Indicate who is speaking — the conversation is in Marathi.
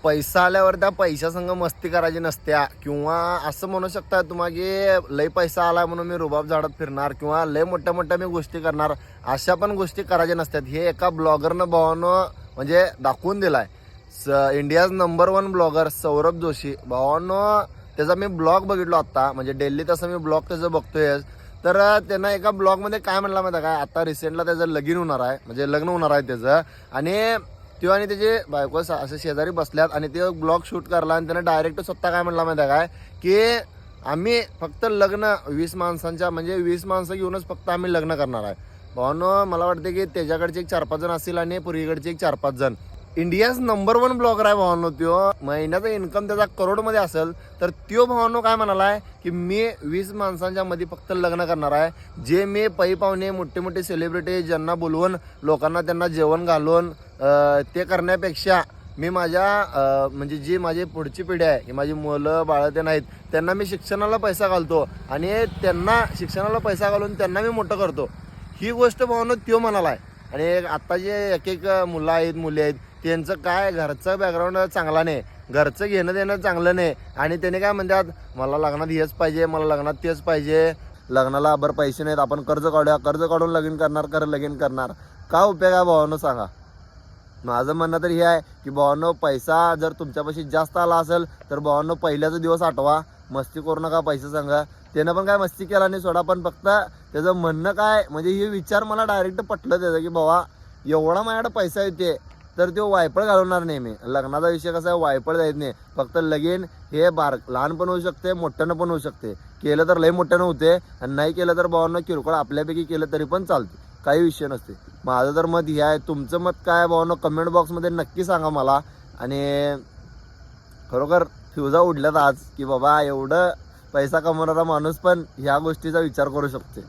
Speaker 1: पैसा आल्यावर त्या पैशासंग मस्ती करायची नसत्या, किंवा असं म्हणू शकता तुम्हाला की लय पैसा आला म्हणून मी रुबाब झाडत फिरणार किंवा लय मोठ्या मोठ्या मी गोष्टी करणार, अशा पण गोष्टी करायच्या नसतात. हे एका ब्लॉगरनं भावानं म्हणजे दाखवून दिलाय. India's number 1 blogger Saurabh Joshi भावानं, त्याचा मी ब्लॉग बघितलो आत्ता, म्हणजे डेली तसं मी ब्लॉग त्याचं बघतोय. तर त्यानं एका ब्लॉगमध्ये काय म्हणला माहिती काय, आता रिसेंटला त्याचं लगीन होणार आहे, म्हणजे लग्न होणार आहे त्याचं, आणि तो आणि त्याचे बायको असे शेजारी बसल्यात आणि ते ब्लॉग शूट करला आणि त्यानं डायरेक्ट स्वतः काय म्हणला माहिती काय की आम्ही फक्त लग्न 20 माणसांच्या म्हणजे 20 माणसं घेऊनच फक्त आम्ही लग्न करणार आहे. भावानं मला वाटते की त्याच्याकडचे एक 4-5 जण असतील आणि पूर्वीकडचे एक 4-5 जण. इंडियाज नंबर 1 ब्लॉगर आहे भावानो. त्यो महिन्याचा इन्कम त्याचा करोडमध्ये असेल, तर त्यो भावानो काय म्हणालाय की मी 20 माणसांच्या मध्ये फक्त लग्न करणार आहे. जे मी पै पाहुणे मोठे मोठे सेलिब्रिटी ज्यांना बोलवून लोकांना त्यांना जेवण घालून ते करण्यापेक्षा मी माझ्या म्हणजे जी माझी पुढची पिढी आहे की माझी मुलं बाळं ते नाहीत त्यांना मी शिक्षणाला पैसा घालतो आणि त्यांना शिक्षणाला पैसा घालून त्यांना मी मोठं करतो. ही गोष्ट भावानो त्यो म्हणालाय. आणि आता जे एक मुलं आहेत मुली आहेत त्यांचं काय घरचं बॅकग्राऊंड चांगला नाही, घरचं घेणं देणं चांगलं नाही, आणि त्याने काय म्हणतात मला लग्नात हेच पाहिजे, मला लग्नात तेच पाहिजे, लग्नाला बरं पैसे नाहीत आपण कर्ज काढूया, कर्ज काढून लगीन करणार लगीन करणार. का उपयोग आहे भावानं सांगा. माझं म्हणणं तर हे आहे की भावानं पैसा जर तुमच्यापाशी जास्त आला असेल तर भावानं पहिल्याचा दिवस आठवा, मस्ती करू नका पैसे सांगा. त्यानं पण काय मस्ती केला नाही सोडा, पण फक्त त्याचं म्हणणं काय म्हणजे हे विचार मला डायरेक्ट पटलं त्याचं की बाबा एवढा माझ्याकडे पैसा येते तर तो वायपळ घालवणार नाही. मी लग्नाचा विषय कसा आहे, वायपळ जायत नाही. फक्त लगीन हे लहान पण होऊ शकते, मोठ्यानं पण होऊ शकते. केलं तर लय मोठ्यानं होते आणि नाही केलं तर भावांना किरकोळ आपल्यापैकी केलं तरी पण चालते, काही विषय नसते. माझं तर मत हे आहे. तुमचं मत काय भावांनो कमेंट बॉक्समध्ये नक्की सांगा मला. आणि खरोखर फ्युजा उडल्यात आज की बाबा एवढं पैसा कमवणारा माणूस पण ह्या गोष्टीचा विचार करू शकते.